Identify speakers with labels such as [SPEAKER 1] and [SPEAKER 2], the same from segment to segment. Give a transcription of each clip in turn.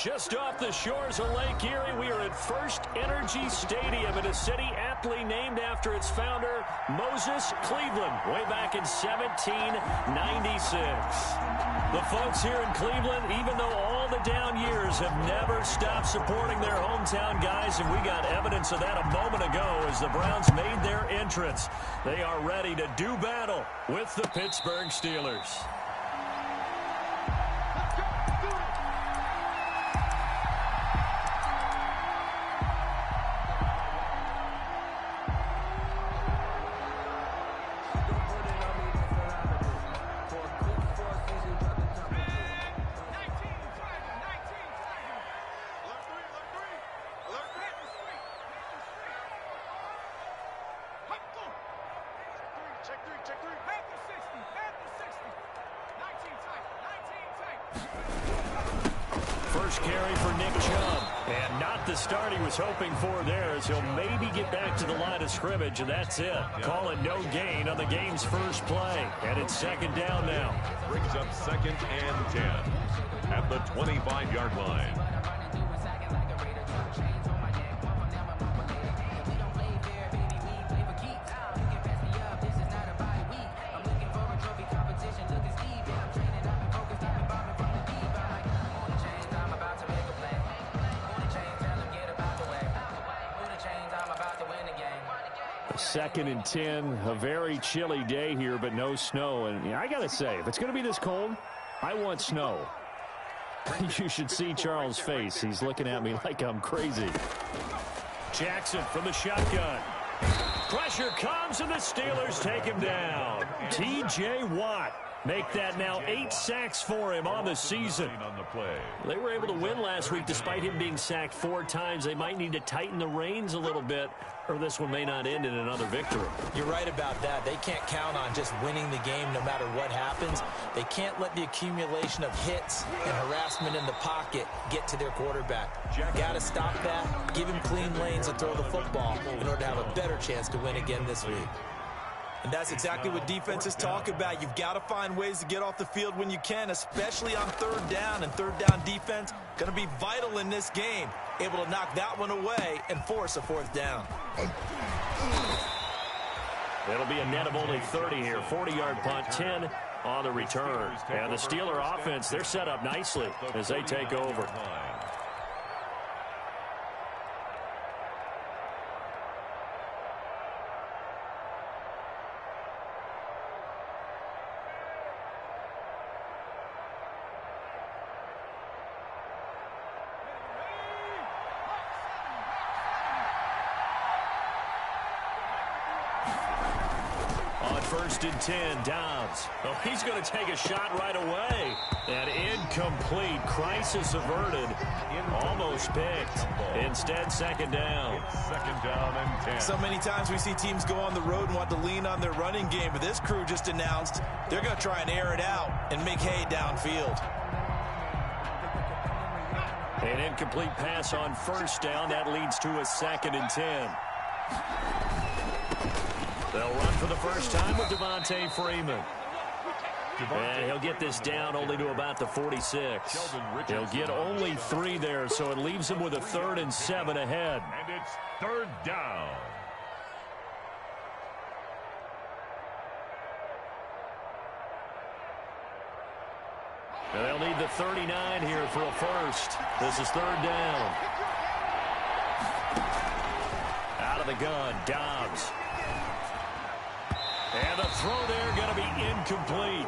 [SPEAKER 1] Just off the shores of Lake Erie, we are at First Energy Stadium in a city aptly named after its founder, Moses Cleveland, way back in 1796. The folks here in Cleveland, even though all the down years, have never stopped supporting their hometown guys, and we got evidence of that a moment ago as the Browns made their entrance. They are ready to do battle with the Pittsburgh Steelers. First carry for Nick Chubb. And not the start he was hoping for there, as he'll maybe get back to the line of scrimmage, and that's it. Call it no gain on the game's first play. And it's second down now.
[SPEAKER 2] Brings up 2nd and 10 at the 25-yard line.
[SPEAKER 1] Second and 10, a very chilly day here, but no snow. And I got to say, if it's going to be this cold, I want snow. You should see Charles' face. He's looking at me like I'm crazy. Jackson from the shotgun. Pressure comes, and the Steelers take him down. T.J. Watt. Make that now 8 sacks for him on the season. They were able to win last week despite him being sacked 4 times. They might need to tighten the reins a little bit, or this one may not end in another victory.
[SPEAKER 3] You're right about that. They can't count on just winning the game no matter what happens. They can't let the accumulation of hits and harassment in the pocket get to their quarterback. Got to stop that, give him clean lanes to throw the football in order to have a better chance to win again this week.
[SPEAKER 4] And that's exactly what defenses talk about. You've got to find ways to get off the field when you can, especially on 3rd down. And 3rd down defense going to be vital in this game. Able to knock that one away and force a 4th down.
[SPEAKER 1] It'll be a net of only 30 here. 40-yard punt, 10 on the return. And the Steeler offense, they're set up nicely as they take over. First and 10, Dobbs. Oh, he's going to take a shot right away. And incomplete. Crisis averted. Almost picked. Instead, 2nd down.
[SPEAKER 2] It's 2nd down and 10.
[SPEAKER 4] So many times we see teams go on the road and want to lean on their running game, but this crew just announced they're going to try and air it out and make hay downfield.
[SPEAKER 1] An incomplete pass on 1st down. That leads to a 2nd and 10. They'll run for the first time with Devontae Freeman. And he'll get this down only to about the 46. He'll get only 3 there, so it leaves him with a 3rd and 7 ahead.
[SPEAKER 2] And it's 3rd down.
[SPEAKER 1] And they'll need the 39 here for a first. This is 3rd down. Out of the gun, Dobbs. And the throw there going to be incomplete.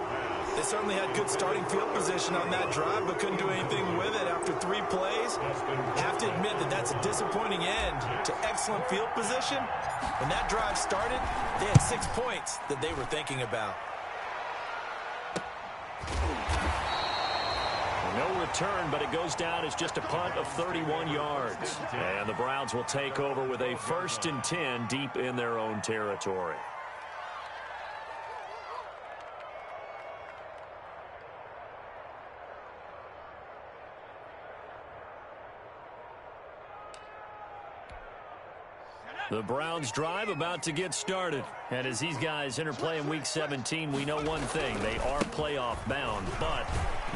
[SPEAKER 4] They certainly had good starting field position on that drive, but couldn't do anything with it after 3 plays. Have to admit that that's a disappointing end to excellent field position. When that drive started, they had 6 points that they were thinking about.
[SPEAKER 1] No return, but it goes down as just a punt of 31 yards. And the Browns will take over with a 1st and 10 deep in their own territory. The Browns drive about to get started. And as these guys interplay in Week 17, we know one thing. They are playoff bound, but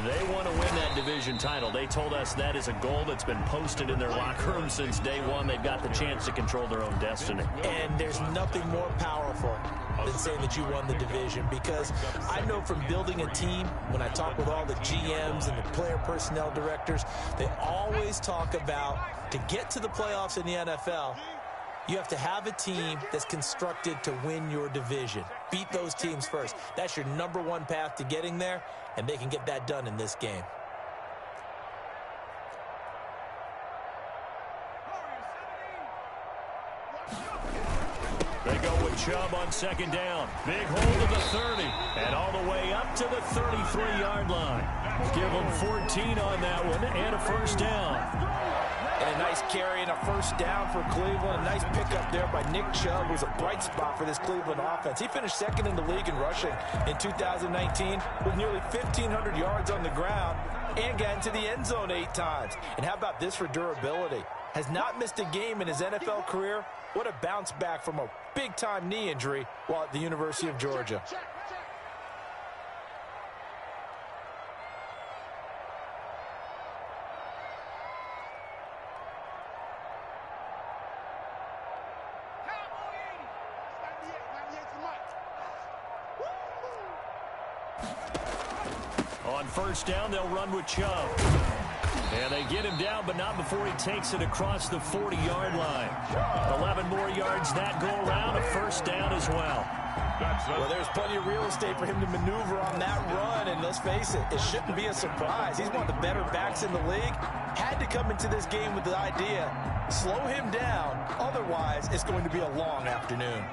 [SPEAKER 1] they want to win that division title. They told us that is a goal that's been posted in their locker room since day one. They've got the chance to control their own destiny.
[SPEAKER 3] And there's nothing more powerful than saying that you won the division, because I know from building a team, when I talk with all the GMs and the player personnel directors, they always talk about, to get to the playoffs in the NFL, you have to have a team that's constructed to win your division. Beat those teams first. That's your #1 path to getting there, and they can get that done in this game.
[SPEAKER 1] They go with Chubb on second down. Big hold of the 30, and all the way up to the 33-yard line. Give them 14 on that one, and a first down.
[SPEAKER 4] And a nice carry and a first down for Cleveland. A nice pickup there by Nick Chubb, who's a bright spot for this Cleveland offense. He finished second in the league in rushing in 2019 with nearly 1,500 yards on the ground and got into the end zone 8 times. And how about this for durability? Has not missed a game in his NFL career. What a bounce back from a big-time knee injury while at the University of Georgia.
[SPEAKER 1] On first down, they'll run with Chubb. And they get him down, but not before he takes it across the 40-yard line. 11 more yards that go around, a first down as well.
[SPEAKER 4] Well, there's plenty of real estate for him to maneuver on that run, and let's face it, it shouldn't be a surprise. He's one of the better backs in the league. Had to come into this game with the idea, slow him down, otherwise it's going to be a long afternoon.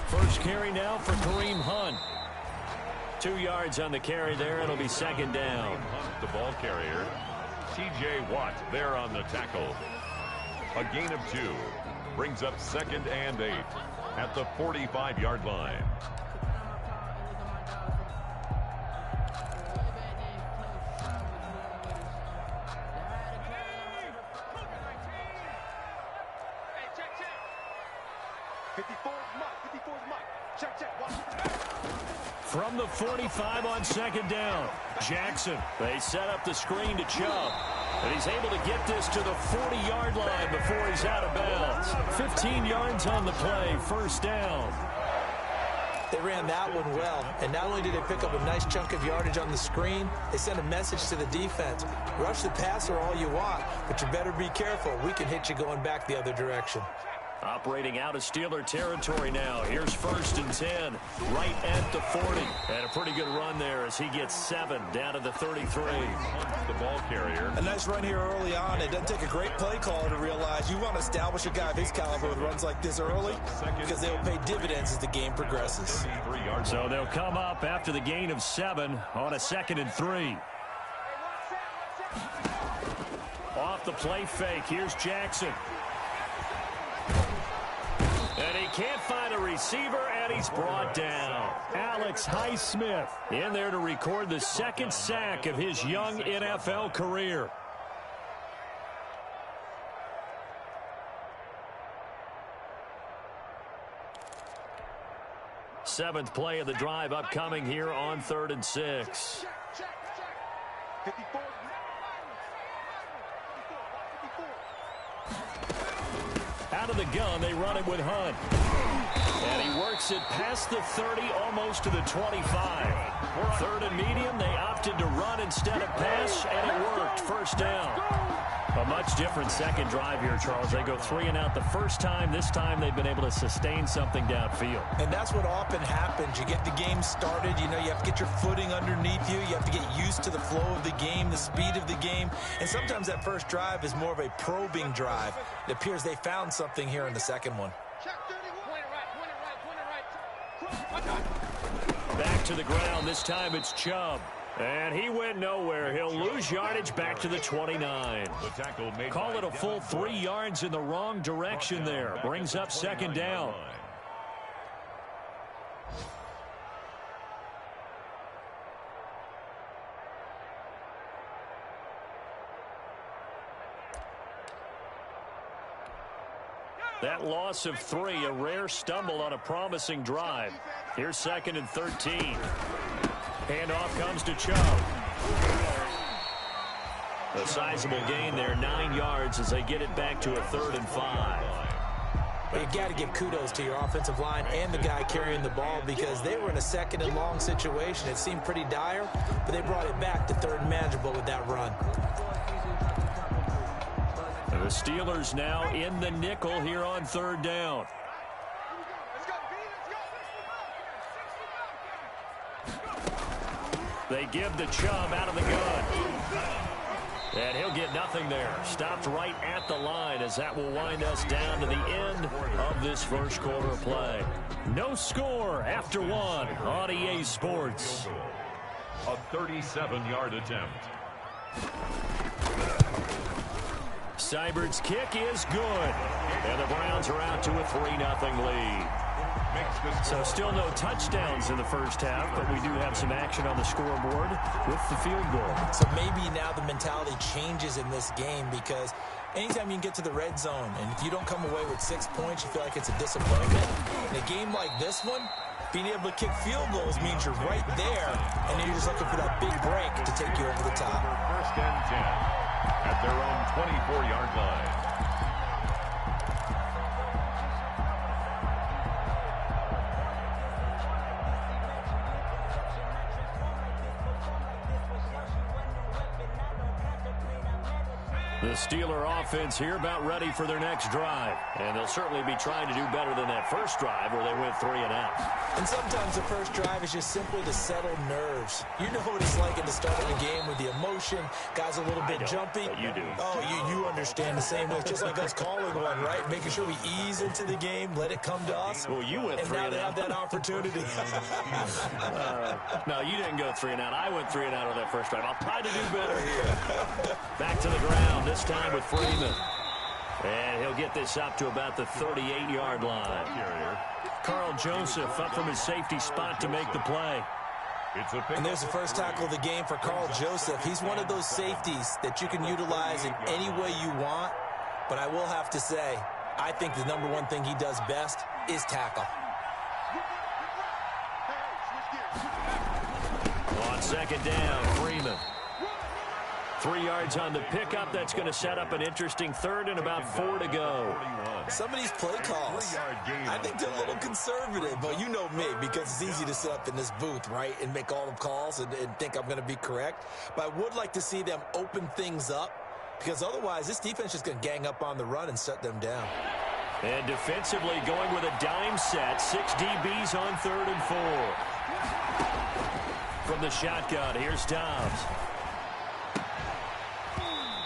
[SPEAKER 1] First carry now for Kareem Hunt. 2 yards on the carry there. It'll be second down.
[SPEAKER 2] Hunt, the ball carrier. T.J. Watt there on the tackle. A gain of 2. Brings up 2nd and 8 at the 45-yard line.
[SPEAKER 1] From the 45 on second down, Jackson. They set up the screen to Chubb, and he's able to get this to the 40-yard line before he's out of bounds. 15 yards on the play, first down.
[SPEAKER 3] They ran that one well, and not only did they pick up a nice chunk of yardage on the screen, they sent a message to the defense. Rush the passer all you want, but you better be careful. We can hit you going back the other direction.
[SPEAKER 1] Operating out of Steeler territory now. Here's 1st and 10, right at the 40. And a pretty good run there as he gets 7 down to the 33.
[SPEAKER 2] The ball carrier.
[SPEAKER 4] A nice run here early on. It doesn't take a great play caller to realize you want to establish a guy of his caliber with runs like this early, because they will pay dividends as the game progresses.
[SPEAKER 1] So they'll come up after the gain of 7 on a 2nd and 3. Off the play fake, here's Jackson. And he can't find a receiver, and he's brought down. Alex Highsmith in there to record the 2nd sack of his young NFL career. Seventh play of the drive upcoming here on 3rd and 6. Out of the gun, they run it with Hunt. And he works it past the 30, almost to the 25. 3rd and medium, they opted to run instead of pass, and it worked. First down. A much different second drive here, Charles. They go 3 and out the first time. This time they've been able to sustain something downfield.
[SPEAKER 4] And that's what often happens. You get the game started. You know, you have to get your footing underneath you. You have to get used to the flow of the game, the speed of the game. And sometimes that first drive is more of a probing drive. It appears they found something here in the second one.
[SPEAKER 1] Back to the ground. This time it's Chubb. And he went nowhere. He'll lose yardage back to the 29. Call it a full 3 yards in the wrong direction there. Brings up second down. That loss of 3, a rare stumble on a promising drive. Here's 2nd and 13. Handoff comes to Chubb. A sizable gain there, 9 yards as they get it back to a 3rd and 5.
[SPEAKER 3] But you got to give kudos to your offensive line and the guy carrying the ball because they were in a 2nd and long situation. It seemed pretty dire, but they brought it back to 3rd and manageable with that run.
[SPEAKER 1] The Steelers now in the nickel here on 3rd down. They give the Chubb out of the gun. And he'll get nothing there. Stopped right at the line as that will wind us down to the end of this first quarter play. No score after 1 on EA Sports.
[SPEAKER 2] A 37-yard attempt.
[SPEAKER 1] Seibert's kick is good. And the Browns are out to a 3-0 lead. So still no touchdowns in the first half, but we do have some action on the scoreboard with the field goal. So
[SPEAKER 3] maybe now the mentality changes in this game because anytime you can get to the red zone, and if you don't come away with 6 points, you feel like it's a disappointment. In a game like this one, being able to kick field goals means you're right there, and then you're just looking for that big break to take you over the top.
[SPEAKER 2] 1st and 10 at their own 24-yard line.
[SPEAKER 1] The Steeler offense here about ready for their next drive. And they'll certainly be trying to do better than that first drive where they went 3 and out.
[SPEAKER 3] And sometimes the first drive is just simply to settle nerves. You know what it's like at the start of the game with the emotion. Guys a little bit jumpy.
[SPEAKER 1] You do.
[SPEAKER 3] Oh, you understand the same way. It's just like us calling one, right? Making sure we ease into the game, let it come to us.
[SPEAKER 1] Well, you went 3 and out.
[SPEAKER 3] And now they have that opportunity.
[SPEAKER 1] No, you didn't go 3 and out. I went 3 and out on that first drive. I'll try to do better here. Back to the ground. This time with Freeman. And he'll get this up to about the 38-yard line. Carl Joseph up from his safety spot to make the play.
[SPEAKER 3] And there's the first tackle of the game for Carl Joseph. He's one of those safeties that you can utilize in any way you want. But I will have to say, I think the number one thing he does best is tackle.
[SPEAKER 1] On 2nd down, Freeman. 3 yards on the pickup. That's going to set up an interesting 3rd and about 4 to go.
[SPEAKER 3] Some of these play calls, I think they're a little conservative, but you know me, because it's easy to sit up in this booth, right, and make all the calls and think I'm going to be correct. But I would like to see them open things up, because otherwise this defense is going to gang up on the run and shut them down.
[SPEAKER 1] And defensively going with a dime set, 6 DBs on 3rd and 4. From the shotgun, here's Dobbs.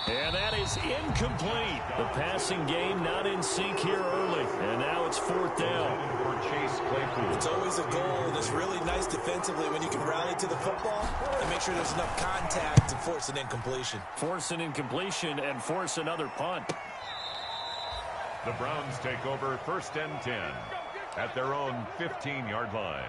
[SPEAKER 1] And that is incomplete. The passing game not in sync here early. And now it's 4th down.
[SPEAKER 3] It's always a goal, and it's really nice defensively when you can rally to the football and make sure there's enough contact to force an incompletion.
[SPEAKER 1] Force an incompletion and force another punt.
[SPEAKER 2] The Browns take over 1st and 10 at their own 15-yard line.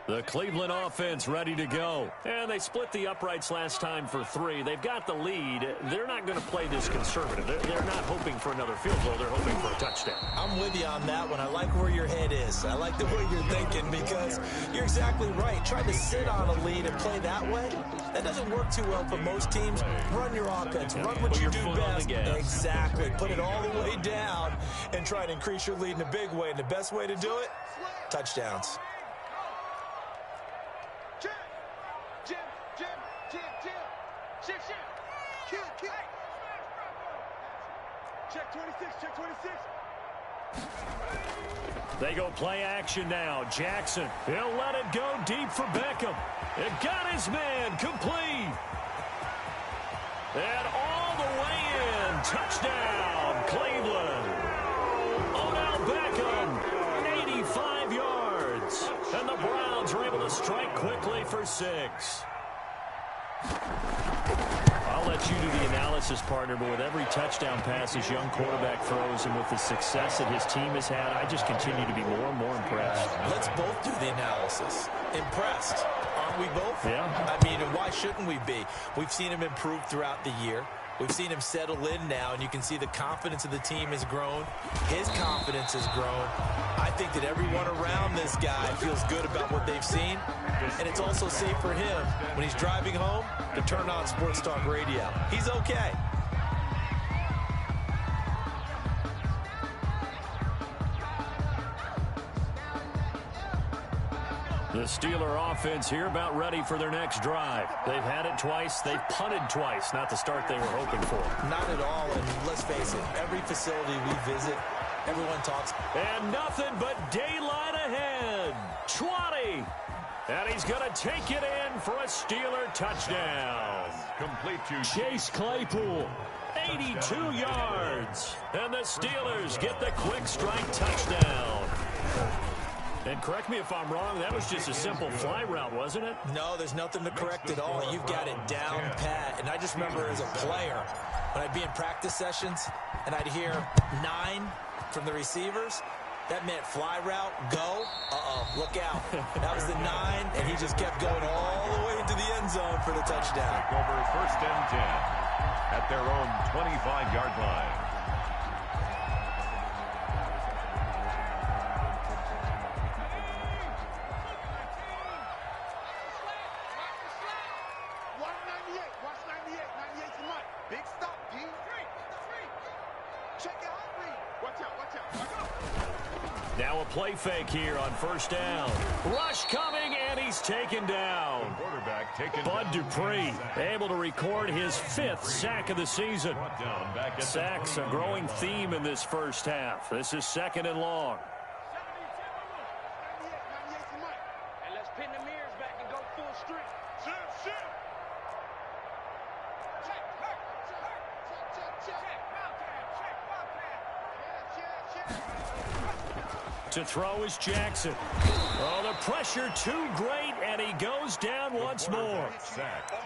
[SPEAKER 1] The Cleveland offense ready to go. And they split the uprights last time for 3. They've got the lead. They're not going to play this conservative. They're not hoping for another field goal. They're hoping for a touchdown.
[SPEAKER 3] I'm with you on that one. I like where your head is. I like the way you're thinking because you're exactly right. Trying to sit on a lead and play that way, that doesn't work too well for most teams. Run your offense. Run what you do best. Exactly. Put it all the way down and try to increase your lead in a big way. And the best way to do it, touchdowns.
[SPEAKER 5] Check 26, check 26.
[SPEAKER 1] They go play action now. Jackson, he'll let it go deep for Beckham. It got his man complete. And all the way in. Touchdown, Cleveland. Odell Beckham, a strike quickly for 6. I'll let you do the analysis, partner, but with every touchdown pass his young quarterback throws and with the success that his team has had, I just continue to be more and more impressed.
[SPEAKER 3] Let's both do the analysis. Impressed. Aren't we both?
[SPEAKER 1] Yeah.
[SPEAKER 3] I mean, and why shouldn't we be? We've seen him improve throughout the year. We've seen him settle in now, and you can see the confidence of the team has grown. His confidence has grown. I think that everyone around this guy feels good about what they've seen, and it's also safe for him when he's driving home to turn on Sports Talk Radio. He's okay.
[SPEAKER 1] The Steeler offense here about ready for their next drive. They've had it twice. They've punted twice. Not the start they were hoping for.
[SPEAKER 3] Not at all, and let's face it, every facility we visit, everyone talks.
[SPEAKER 1] And nothing but daylight ahead. 20. And he's going to take it in for a Steeler touchdown.
[SPEAKER 2] Complete to
[SPEAKER 1] Chase Claypool, 82 yards. And the Steelers get the quick strike touchdown. And correct me if I'm wrong, that was just a simple fly route, wasn't it?
[SPEAKER 3] No, there's nothing to correct at all. You've got it down pat. And I just remember as a player, when I'd be in practice sessions and I'd hear 9 from the receivers, that meant fly route, go, look out. That was the 9, and he just kept going all the way into the end zone for the touchdown.
[SPEAKER 2] over 1st and 10 at their own 25-yard line.
[SPEAKER 1] Now a play fake here on 1st down. Rush coming, and he's taken down. Bud Dupree able to record his 5th sack of the season. Sacks a growing theme in this first half. This is 2nd and long.
[SPEAKER 5] And let's pin the mirrors back and go full strength.
[SPEAKER 1] To throw is Jackson. Oh, the pressure too great, and he goes down once more.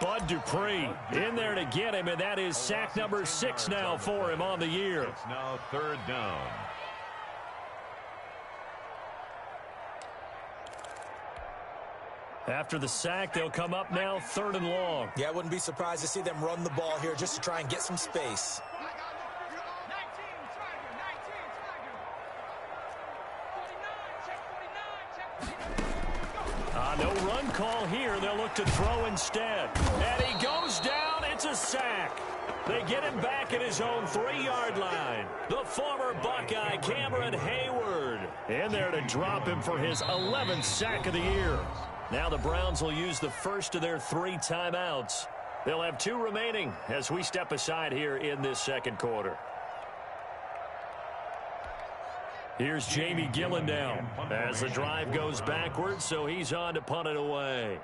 [SPEAKER 1] Bud Dupree in there to get him, and that is sack number 6 now for him on the year.
[SPEAKER 2] It's now 3rd down.
[SPEAKER 1] After the sack, they'll come up now 3rd and long.
[SPEAKER 3] Yeah, I wouldn't be surprised to see them run the ball here just to try and get some space.
[SPEAKER 1] No run call here. They'll look to throw instead. And he goes down. It's a sack. They get him back at his own 3-yard line. The former Buckeye, Cameron Hayward, in there to drop him for his 11th sack of the year. Now the Browns will use the first of their 3 timeouts. They'll have 2 remaining as we step aside here in this 2nd quarter. Here's Jamie Gillen now as the drive goes backwards, so he's on to punt it away.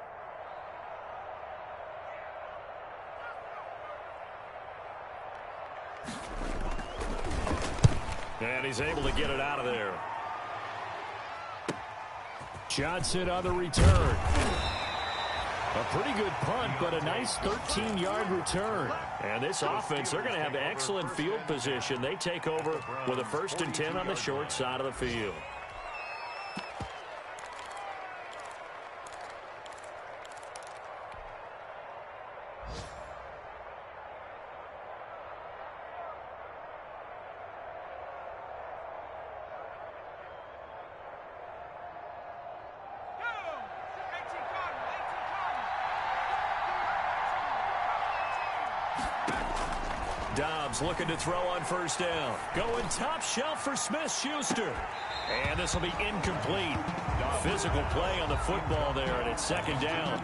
[SPEAKER 1] And he's able to get it out of there. Johnson on the return. A pretty good punt, but a nice 13-yard return. And this offense, they're going to have excellent field position. They take over with a 1st and 10 on the short side of the field. Dobbs looking to throw on 1st down. Going top shelf for Smith-Schuster. And this will be incomplete. Physical play on the football there, and it's 2nd down.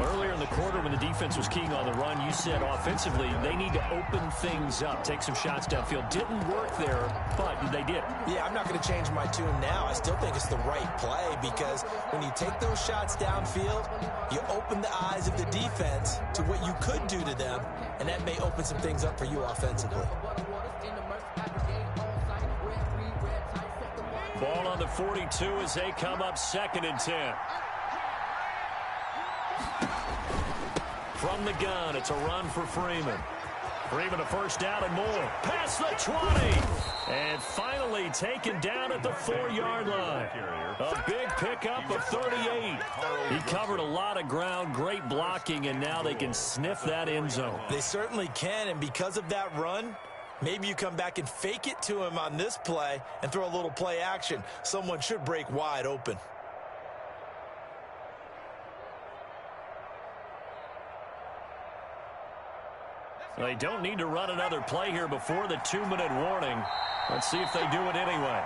[SPEAKER 1] Earlier in the quarter when the defense was keying on the run, you said offensively they need to open things up, take some shots downfield. Didn't work there, but they did.
[SPEAKER 3] Yeah, I'm not going to change my tune now. I still think it's the right play because when you take those shots downfield, you open the eyes of the defense to what you could do to them, and that may open some things up for you offensively.
[SPEAKER 1] Ball on the 42 as they come up 2nd and 10. From the gun, it's a run for Freeman. Freeman a first down and more. Past the 20. And finally taken down at the 4-yard line. A big pickup of 38. He covered a lot of ground, great blocking, and now they can sniff that end zone.
[SPEAKER 4] They certainly can, and because of that run, maybe you come back and fake it to him on this play and throw a little play action. Someone should break wide open.
[SPEAKER 1] They don't need to run another play here before the 2-minute warning. Let's see if they do it anyway.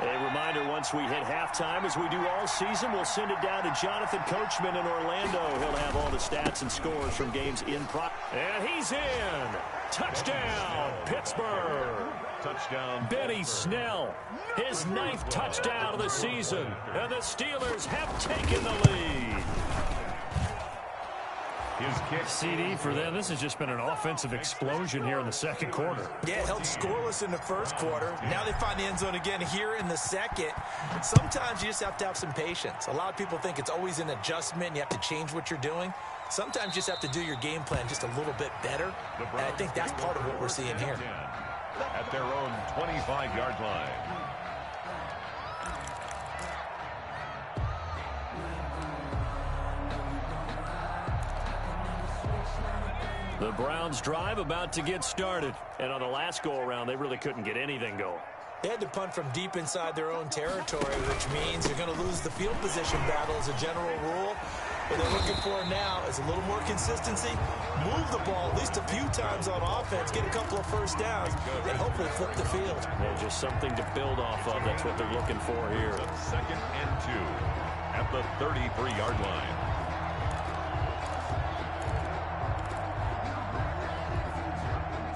[SPEAKER 1] A reminder, once we hit halftime, as we do all season, we'll send it down to Jonathan Coachman in Orlando. He'll have all the stats and scores from games in pro. And he's in. Touchdown, Pittsburgh.
[SPEAKER 2] Touchdown.
[SPEAKER 1] Benny Snell, his 9th touchdown of the season. And the Steelers have taken the lead.
[SPEAKER 2] His kick.
[SPEAKER 1] CD for them. This has just been an offensive explosion here in the second quarter.
[SPEAKER 4] Yeah, held scoreless in the first quarter. Now they find the end zone again here in the second. Sometimes you just have to have some patience. A lot of people think it's always an adjustment. You have to change what you're doing. Sometimes you just have to do your game plan just a little bit better. And I think that's part of what we're seeing here.
[SPEAKER 2] At their own 25-yard line.
[SPEAKER 1] The Browns drive about to get started. And on the last go-around, they really couldn't get anything going.
[SPEAKER 4] They had to punt from deep inside their own territory, which means they're going to lose the field position battle as a general rule. What they're looking for now is a little more consistency, move the ball at least a few times on offense, get a couple of first downs, and hopefully flip the field.
[SPEAKER 1] Yeah, just something to build off of. That's what they're looking for here.
[SPEAKER 2] 2nd and 2 at the 33-yard line.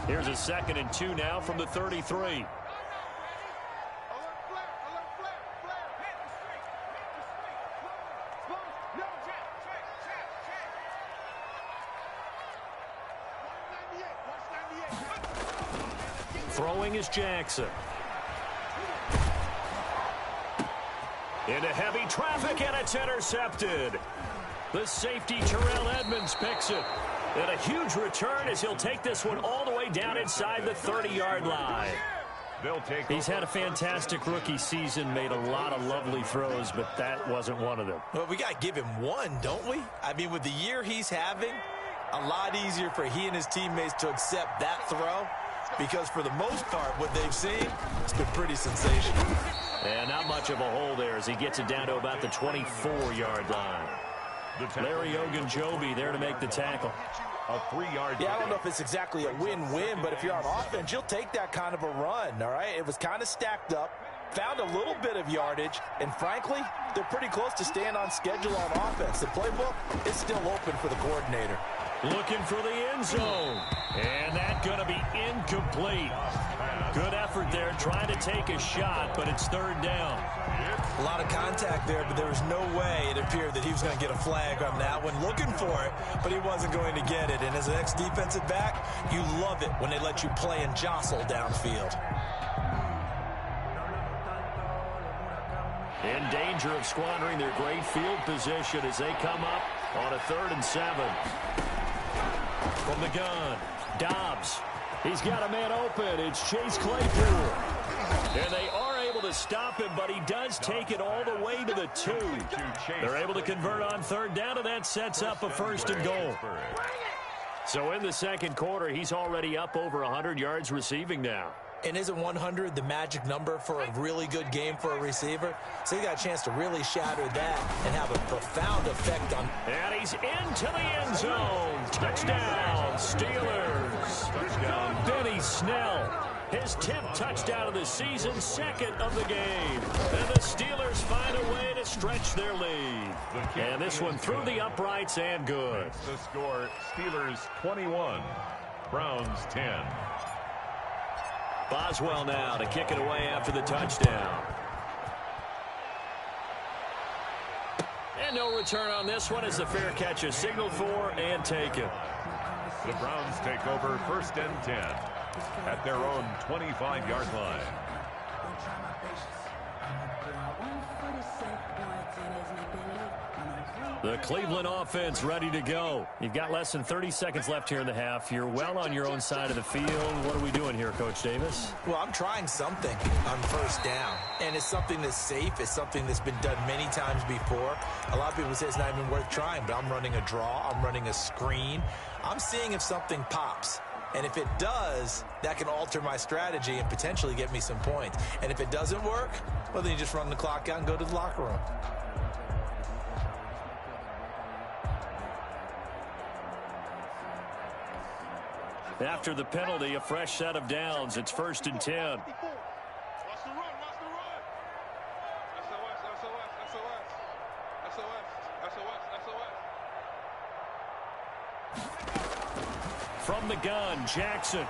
[SPEAKER 1] Here's a 2nd and 2 now from the 33. Throwing is Jackson. Into heavy traffic, and it's intercepted. The safety, Terrell Edmonds, picks it. And a huge return as he'll take this one all the way down inside the 30-yard line. He's had a fantastic rookie season, made a lot of lovely throws, but that wasn't one of them.
[SPEAKER 4] Well, we got to give him one, don't we? I mean, with the year he's having, a lot easier for he and his teammates to accept that throw, because for the most part, what they've seen, it's been pretty sensational.
[SPEAKER 1] And not much of a hole there as he gets it down to about the 24-yard line. Larry Ogunjobi there to make the tackle.
[SPEAKER 2] A 3-yard.
[SPEAKER 4] Yeah, I don't know if it's exactly a win-win, but if you're on offense, you'll take that kind of a run, all right? It was kind of stacked up, found a little bit of yardage, and frankly, they're pretty close to staying on schedule on offense. The playbook is still open for the coordinator.
[SPEAKER 1] Looking for the end zone. And that's going to be incomplete. Good effort there, trying to take a shot, but it's 3rd down.
[SPEAKER 4] A lot of contact there, but there was no way it appeared that he was going to get a flag on that one. Looking for it, but he wasn't going to get it. And as an ex-defensive back, you love it when they let you play and jostle downfield.
[SPEAKER 1] In danger of squandering their great field position as they come up on a 3rd and 7. From the gun, Dobbs. He's got a man open. It's Chase Claypool. And they are able to stop him, but he does take it all the way to the 2. They're able to convert on 3rd down, and that sets up a 1st and goal. So in the second quarter, he's already up over 100 yards receiving now.
[SPEAKER 4] And isn't 100 the magic number for a really good game for a receiver? So he got a chance to really shatter that and have a profound effect on.
[SPEAKER 1] And he's into the end zone. Touchdown, Steelers. Touchdown, Benny Snell. His 10th touchdown of the season, 2nd of the game. And the Steelers find a way to stretch their lead. And this one through the uprights and good.
[SPEAKER 2] The score, Steelers 21, Browns 10.
[SPEAKER 1] Boswell now to kick it away after the touchdown. And no return on this one as the fair catch is signaled for and taken.
[SPEAKER 2] The Browns take over 1st and 10 at their own 25-yard line.
[SPEAKER 1] The Cleveland offense ready to go. You've got less than 30 seconds left here in the half. You're well on your own side of the field. What are we doing here, Coach Davis?
[SPEAKER 3] Well, I'm trying something on 1st down, and it's something that's safe. It's something that's been done many times before. A lot of people say it's not even worth trying, but I'm running a draw. I'm running a screen. I'm seeing if something pops. And if it does, that can alter my strategy and potentially get me some points. And if it doesn't work, well, then you just run the clock out and go to the locker room.
[SPEAKER 1] After the penalty, a fresh set of downs. It's 1st and 10.
[SPEAKER 5] Watch the run, watch the run. SOS.
[SPEAKER 1] From the gun, Jackson.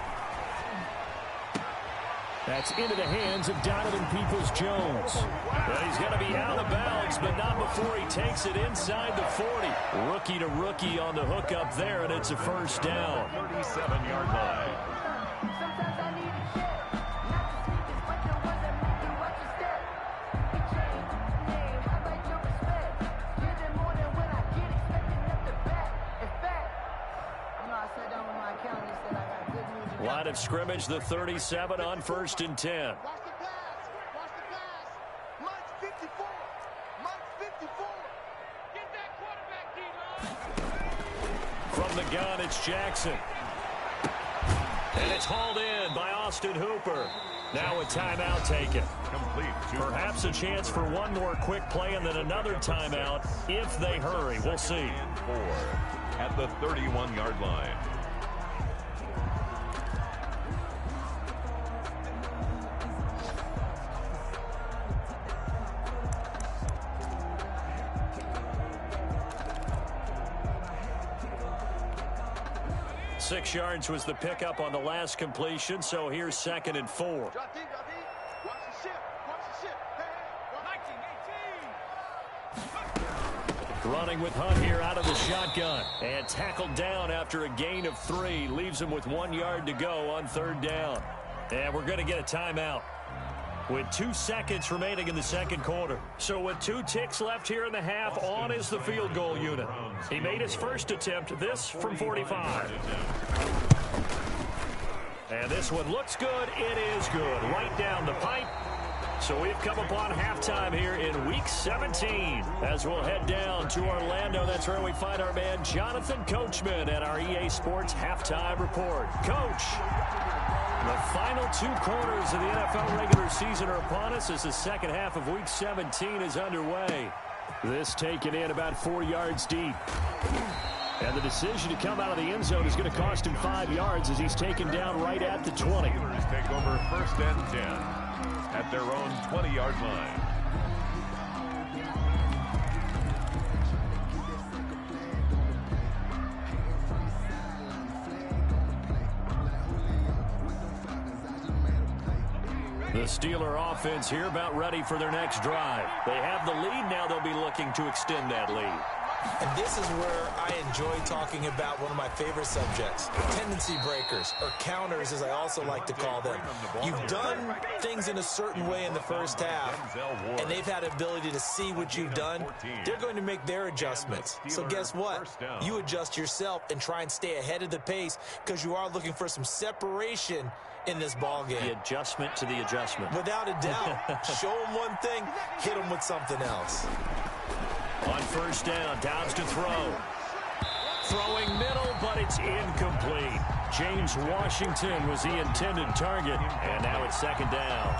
[SPEAKER 1] That's into the hands of Donovan Peoples-Jones. Well, he's going to be out of bounds, but not before he takes it inside the 40. Rookie to rookie on the hook up there, and it's a 1st down.
[SPEAKER 2] 37-yard line.
[SPEAKER 5] Sometimes I need a check. Not to sneakers, but the ones that make you watch your step. Big chain, name, I like your respect. Give them more than when I get expecting up the back. In fact, I know I sat down with my accountant and said I got good news.
[SPEAKER 1] Line of scrimmage, the 37 on 1st and 10.
[SPEAKER 5] Watch the pass. Watch the pass. Mike's 54. Mike's 54. Get that quarterback, D-line.
[SPEAKER 1] From the gun, it's Jackson. And it's hauled in by Austin Hooper. Now a timeout taken.
[SPEAKER 2] Complete.
[SPEAKER 1] Perhaps a chance for one more quick play and then another timeout if they hurry. We'll see.
[SPEAKER 2] 4 at the 31-yard line.
[SPEAKER 1] Six yards was the pickup on the last completion, so here's 2nd and 4.
[SPEAKER 5] Drop D. Watch the ship. Watch the ship. Hey, 19, 18.
[SPEAKER 1] Running with Hunt here out of the shotgun. And tackled down after a gain of 3. Leaves him with 1 yard to go on 3rd down. And we're going to get a timeout with 2 seconds remaining in the 2nd quarter. So with 2 ticks left here in the half, on is the field goal unit. He made his first attempt, this from 45. And this one looks good. It is good. Right down the pipe. So we've come upon halftime here in Week 17. As we'll head down to Orlando, that's where we find our man Jonathan Coachman at our EA Sports Halftime Report. Coach, the final 2 quarters of the NFL regular season are upon us as the second half of Week 17 is underway. This taken in about 4 yards deep. And the decision to come out of the end zone is going to cost him 5 yards as he's taken down right at the 20.
[SPEAKER 2] Steelers take over 1st and 10 at their own 20-yard line.
[SPEAKER 1] The Steeler offense here about ready for their next drive. They have the lead. Now they'll be looking to extend that lead.
[SPEAKER 3] And this is where I enjoy talking about one of my favorite subjects, tendency breakers, or counters as I also like to call them. You've done things in a certain way in the first half, and they've had the ability to see what you've done. They're going to make their adjustments. So guess what? You adjust yourself and try and stay ahead of the pace because you are looking for some separation in this ball game.
[SPEAKER 1] The adjustment to the adjustment.
[SPEAKER 3] Without a doubt. Show them one thing, hit them with something else.
[SPEAKER 1] On 1st down, Dobbs to throw. Throwing middle, but it's incomplete. James Washington was the intended target, and now it's 2nd down.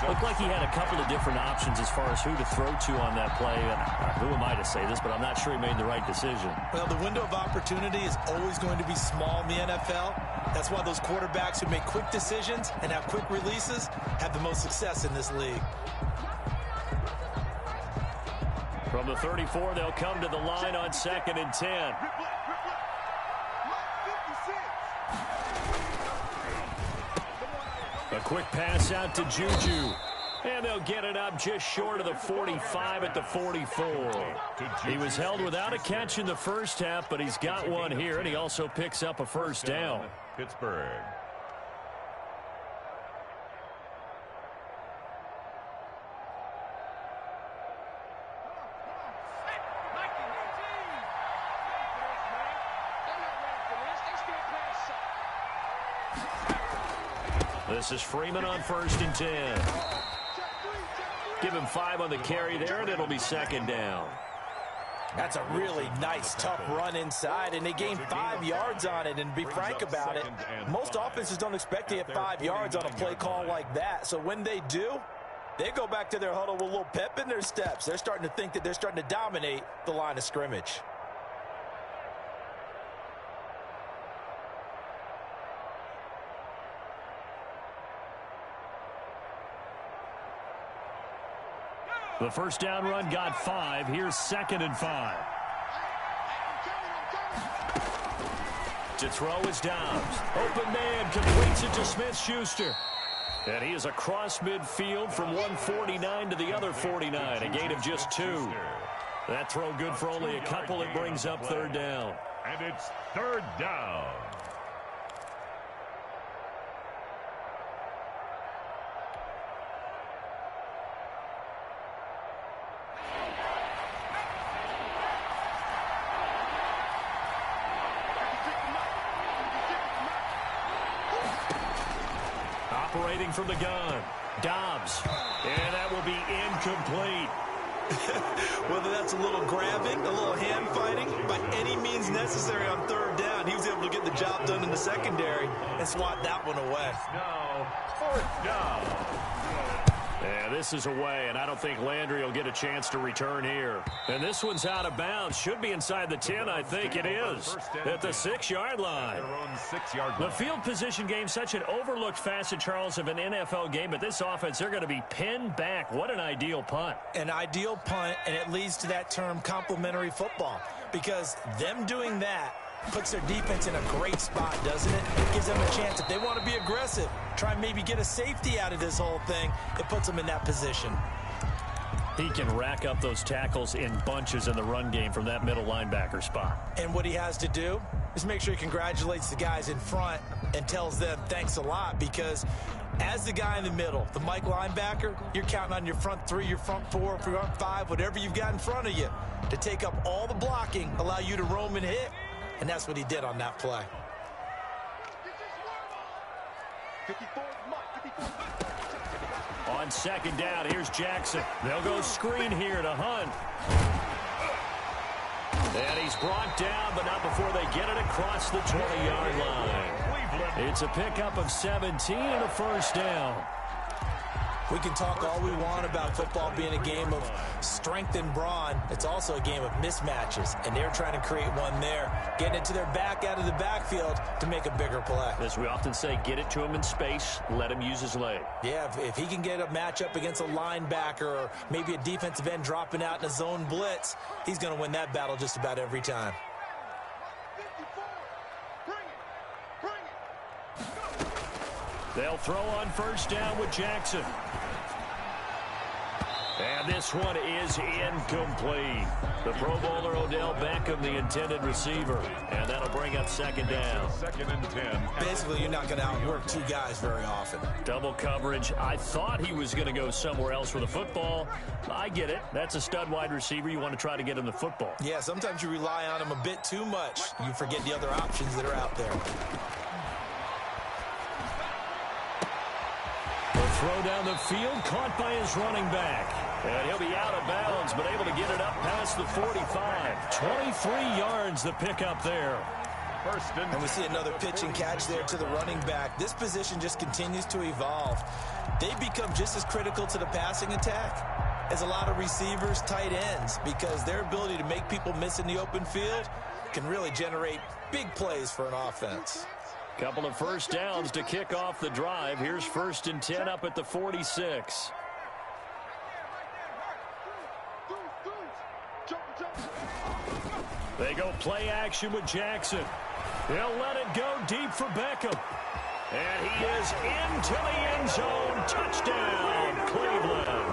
[SPEAKER 1] Looked like he had a couple of different options as far as who to throw to on that play. And who am I to say this, but I'm not sure he made the right decision.
[SPEAKER 3] Well, the window of opportunity is always going to be small in the NFL. That's why those quarterbacks who make quick decisions and have quick releases have the most success in this league.
[SPEAKER 1] From the 34, they'll come to the line on 2nd and 10. A quick pass out to Juju. And they'll get it up just short of the 45 at the 44. He was held without a catch in the first half, but he's got one here, and he also picks up a first down.
[SPEAKER 2] Pittsburgh.
[SPEAKER 1] This is Freeman on 1st and 10. Give him 5 on the carry there, and it'll be 2nd down.
[SPEAKER 3] That's a really nice, tough run inside, and they gained 5 yards on it. And to be frank about it, most offenses don't expect to get 5 yards on a play call like that. So when they do, they go back to their huddle with a little pep in their steps. They're starting to think that they're starting to dominate the line of scrimmage.
[SPEAKER 1] The first down run got 5. Here's 2nd and 5. To throw is Dobbs. Open man completes it to Smith-Schuster. And he is across midfield from 149 to the other 49. A gain of just 2. That throw good for only a couple. It brings up 3rd down.
[SPEAKER 2] And it's 3rd down.
[SPEAKER 1] Operating from the gun, Dobbs, and that will be incomplete.
[SPEAKER 4] Whether that's a little grabbing, a little hand fighting, by any means necessary on 3rd down, he was able to get the job done in the secondary and swat that one away.
[SPEAKER 2] Now, 4th down.
[SPEAKER 1] And this is away, and I don't think Landry will get a chance to return here. And this one's out of bounds. Should be inside the 10, I think it is. At the 6-yard line. The field position game, such an overlooked facet, Charles, of an NFL game. But this offense, they're going to be pinned back. What an ideal punt.
[SPEAKER 3] An ideal punt, and it leads to that term complementary football. Because them doing that puts their defense in a great spot, doesn't it? It gives them a chance. If they want to be aggressive, try and maybe get a safety out of this whole thing, it puts them in that position.
[SPEAKER 1] He can rack up those tackles in bunches in the run game from that middle linebacker spot.
[SPEAKER 3] And what he has to do is make sure he congratulates the guys in front and tells them thanks a lot, because as the guy in the middle, the Mike linebacker, you're counting on your front 3, your front 4, your front 5, whatever you've got in front of you to take up all the blocking, allow you to roam and hit. And that's what he did on that play.
[SPEAKER 1] On 2nd down, here's Jackson. They'll go screen here to Hunt. And he's brought down, but not before they get it across the 20-yard line. It's a pickup of 17 and a first down.
[SPEAKER 3] We can talk all we want about football being a game of strength and brawn. It's also a game of mismatches, and they're trying to create one there, getting it to their back out of the backfield to make a bigger play.
[SPEAKER 1] As we often say, get it to him in space, let him use his leg.
[SPEAKER 3] Yeah, if he can get a matchup against a linebacker or maybe a defensive end dropping out in a zone blitz, he's going to win that battle just about every time.
[SPEAKER 1] They'll throw on 1st down with Jackson. And this one is incomplete. The Pro Bowler Odell Beckham, the intended receiver. And that'll bring up 2nd down.
[SPEAKER 2] 2nd and 10.
[SPEAKER 3] Basically, you're not going to outwork 2 guys very often.
[SPEAKER 1] Double coverage. I thought he was going to go somewhere else for the football. I get it. That's a stud wide receiver. You want to try to get him the football.
[SPEAKER 3] Yeah, sometimes you rely on him a bit too much. You forget the other options that are out there.
[SPEAKER 1] Throw down the field, caught by his running back. And he'll be out of bounds, but able to get it up past the 45. 23 yards the pickup there.
[SPEAKER 3] And we see another pitch and catch there to the running back. This position just continues to evolve. They become just as critical to the passing attack as a lot of receivers, tight ends, because their ability to make people miss in the open field can really generate big plays for an offense.
[SPEAKER 1] Couple of first downs to kick off the drive. Here's 1st and 10 up at the 46. They go play action with Jackson. They'll let it go deep for Beckham. And he is into the end zone. Touchdown, Cleveland.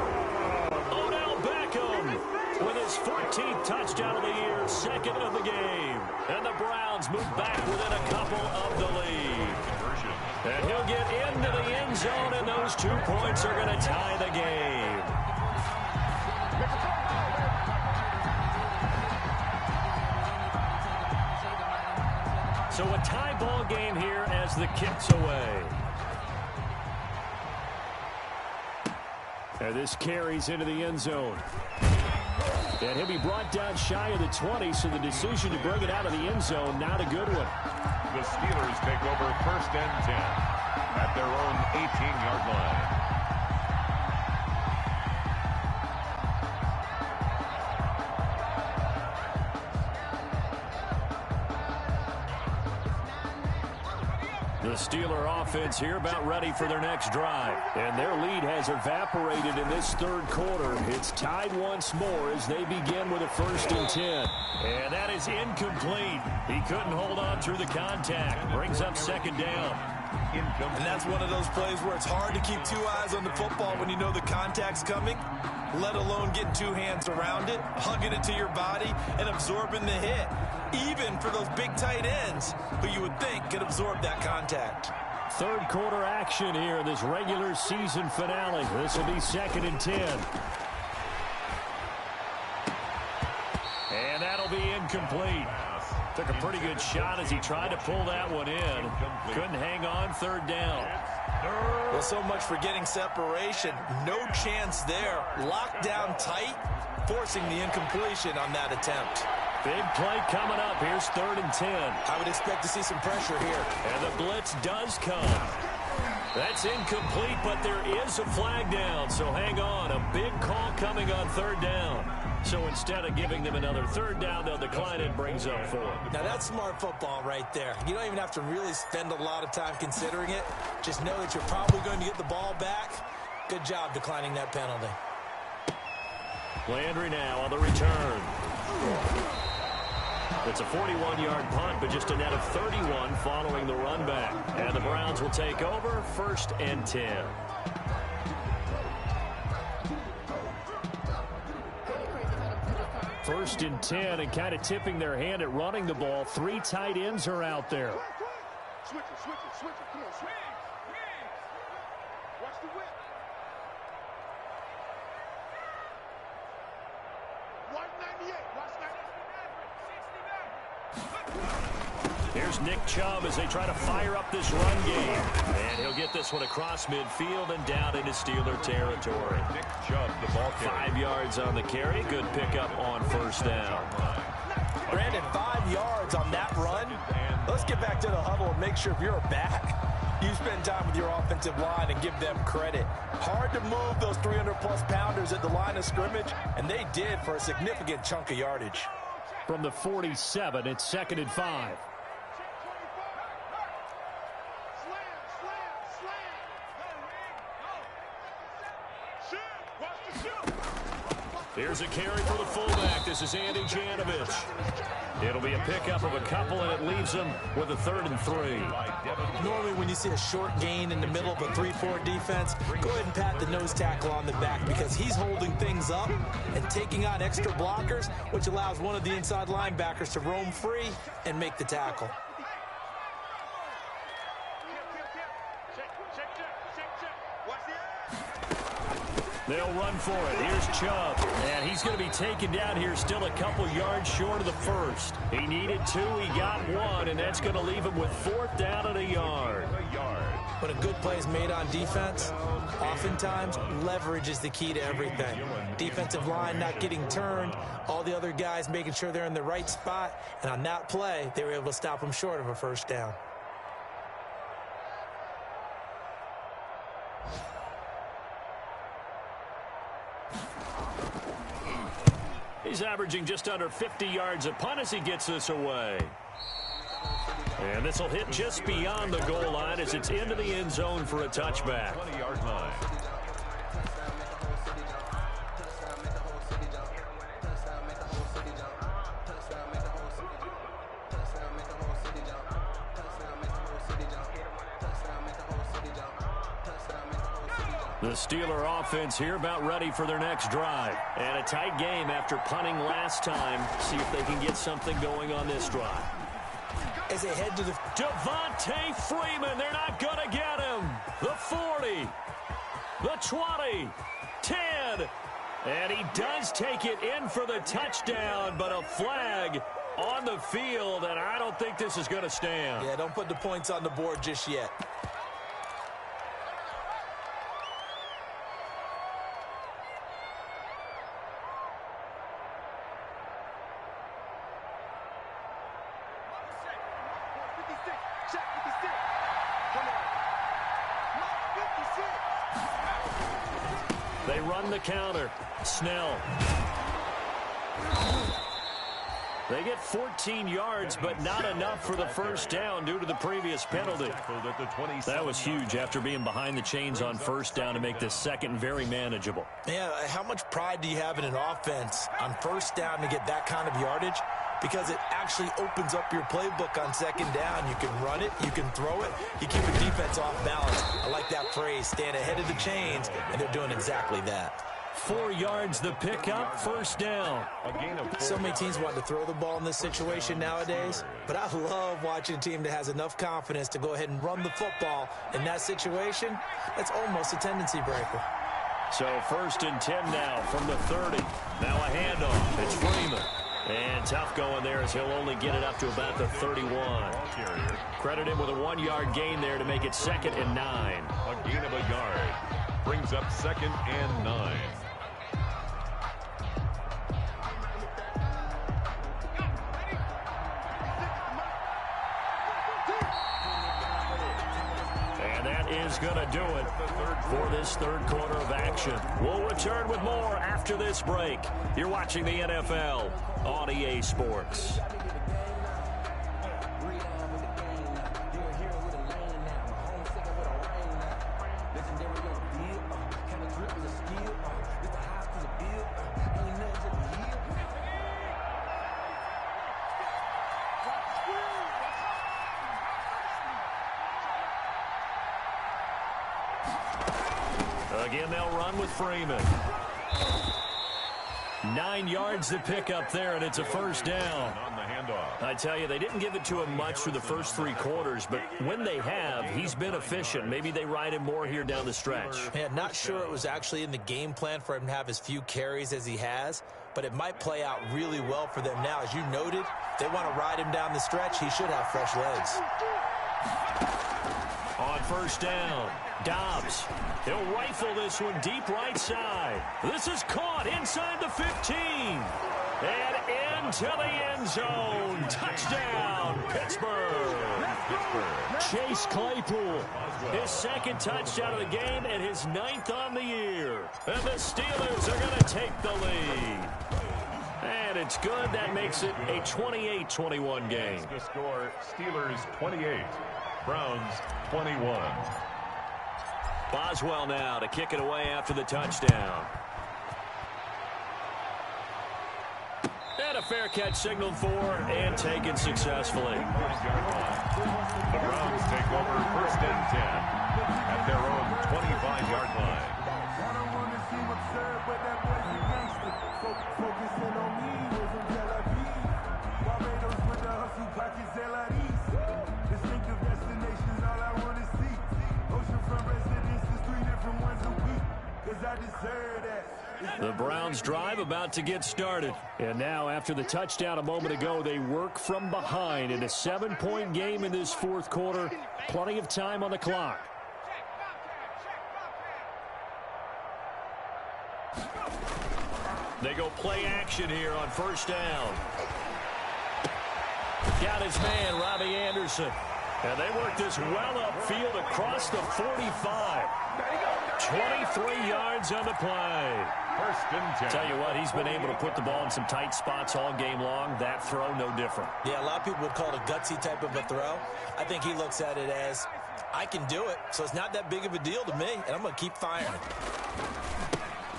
[SPEAKER 1] Odell Beckham with his 14th touchdown of the year, second of the game. And the Browns move back within a couple of the lead. And he'll get into the end zone, and those 2 points are going to tie the game. So a tie ball game here as the kick's away. And this carries into the end zone. And he'll be brought down shy of the 20, so the decision to bring it out of the end zone, not a good one.
[SPEAKER 2] The Steelers take over 1st and 10 at their own 18-yard line.
[SPEAKER 1] The Steeler offense here about ready for their next drive. And their lead has evaporated in this 3rd quarter. It's tied once more as they begin with a 1st and 10. And that is incomplete. He couldn't hold on through the contact. Brings up 2nd down.
[SPEAKER 4] And that's one of those plays where it's hard to keep 2 eyes on the football when you know the contact's coming, let alone getting 2 hands around it, hugging it to your body, and absorbing the hit. Even for those big tight ends who you would think could absorb that contact.
[SPEAKER 1] 3rd quarter action here in this regular season finale. This will be 2nd and 10. And that'll be incomplete. Took a pretty good shot as he tried to pull that one in. Couldn't hang on 3rd down.
[SPEAKER 4] Well, so much for getting separation. No chance there. Locked down tight, forcing the incompletion on that attempt.
[SPEAKER 1] Big play coming up. Here's 3rd and 10.
[SPEAKER 4] I would expect to see some pressure here.
[SPEAKER 1] And the blitz does come. That's incomplete, but there is a flag down, so hang on. A big call coming on 3rd down. So instead of giving them another 3rd down, they'll decline it, brings up 4.
[SPEAKER 3] Now that's smart football right there. You don't even have to really spend a lot of time considering it. Just know that you're probably going to get the ball back. Good job declining that penalty.
[SPEAKER 1] Landry now on the return. It's a 41-yard punt, but just a net of 31 following the run back. And the Browns will take over 1st and 10. First and 10, and kind of tipping their hand at running the ball. 3 tight ends are out there.
[SPEAKER 6] Switch it, switch it, switch it. Come on, switch. Watch the whip. Watch 98. Watch 99.
[SPEAKER 1] Here's Nick Chubb as they try to fire up this run game. And he'll get this one across midfield and down into Steeler territory.
[SPEAKER 2] Nick Chubb, the ball carrier.
[SPEAKER 1] 5 yards on the carry. Good pickup on 1st down.
[SPEAKER 4] Brandon, 5 yards on that run. Let's get back to the huddle and make sure if you're a back, you spend time with your offensive line and give them credit. Hard to move those 300-plus pounders at the line of scrimmage, and they did for a significant chunk of yardage.
[SPEAKER 1] From the 47, it's 2nd and 5. Here's a carry for the fullback. This is Andy Janovich. It'll be a pickup of a couple, and it leaves them with a 3rd and 3.
[SPEAKER 3] Normally when you see a short gain in the middle of a 3-4 defense, go ahead and pat the nose tackle on the back because he's holding things up and taking on extra blockers, which allows one of the inside linebackers to roam free and make the tackle.
[SPEAKER 1] They'll run for it. Here's Chubb. And he's going to be taken down here still a couple yards short of the 1st. He needed 2. He got 1, and that's going to leave him with 4th down and a yard.
[SPEAKER 3] When a good play is made on defense, oftentimes leverage is the key to everything. Defensive line not getting turned, all the other guys making sure they're in the right spot, and on that play, they were able to stop them short of a 1st down.
[SPEAKER 1] He's averaging just under 50 yards a punt as he gets this away. And this will hit just beyond the goal line as it's into the end zone for a touchback.
[SPEAKER 2] 20-yard line.
[SPEAKER 1] The Steeler offense here about ready for their next drive. And a tight game after punting last time. See if they can get something going on this drive.
[SPEAKER 3] As they head to the...
[SPEAKER 1] Devontae Freeman, they're not going to get him. The 40, the 20, 10. And he does take it in for the touchdown, but a flag on the field, and I don't think this is going to stand.
[SPEAKER 3] Yeah, don't put the points on the board just yet.
[SPEAKER 1] They run the counter. Snell. They get 14 yards, but not enough for the first down due to the previous penalty. That was huge after being behind the chains on first down to make this second very manageable.
[SPEAKER 3] Yeah, how much pride do you have in an offense on first down to get that kind of yardage? Because it actually opens up your playbook on second down. You can run it, you can throw it, you keep the defense off balance. I like that phrase, stand ahead of the chains, and they're doing exactly that.
[SPEAKER 1] 4 yards the pickup, first down.
[SPEAKER 3] So many teams want to throw the ball in this situation nowadays, but I love watching a team that has enough confidence to go ahead and run the football in that situation. That's almost a tendency breaker.
[SPEAKER 1] So 1st and 10 now from the 30. Now a handoff. It's Freeman. And tough going there as he'll only get it up to about the 31. Credit him with a 1-yard gain there to make it 2nd and 9.
[SPEAKER 2] A gain of a yard brings up 2nd and 9.
[SPEAKER 1] Is going to do it for this third quarter of action. We'll return with more after this break. You're watching the NFL on EA Sports. Again, they'll run with Freeman. 9 yards to pick up there, and it's a first down.
[SPEAKER 2] On the handoff.
[SPEAKER 1] I tell you, they didn't give it to him much through the first 3 quarters, but when they have, he's been efficient. Maybe they ride him more here down the stretch.
[SPEAKER 3] Yeah, not sure it was actually in the game plan for him to have as few carries as he has, but it might play out really well for them now. As you noted, they want to ride him down the stretch. He should have fresh legs.
[SPEAKER 1] On first down, Dobbs. He'll rifle this one deep right side. This is caught inside the 15. And into the end zone. Touchdown, Pittsburgh. Chase Claypool, his 2nd touchdown of the game and his 9th on the year. And the Steelers are going to take the lead. And it's good. That makes it a 28-21 game.
[SPEAKER 2] The score, Steelers 28, Browns 21.
[SPEAKER 1] Boswell now to kick it away after the touchdown. And a fair catch signaled for and taken successfully.
[SPEAKER 2] The Browns take over 1st and 10 at their own 25-yard line.
[SPEAKER 1] The Browns drive about to get started. And now after the touchdown a moment ago, they work from behind in a 7-point game in this 4th quarter. Plenty of time on the clock. They go play action here on first down. Got his man, Robbie Anderson. And they work this well upfield across the 45. 23 yards on the play.
[SPEAKER 2] 1st and 10.
[SPEAKER 1] Tell you what, he's been able to put the ball in some tight spots all game long. That throw, no different.
[SPEAKER 3] Yeah, a lot of people would call it a gutsy type of a throw. I think he looks at it as, I can do it, so it's not that big of a deal to me, and I'm going to keep firing.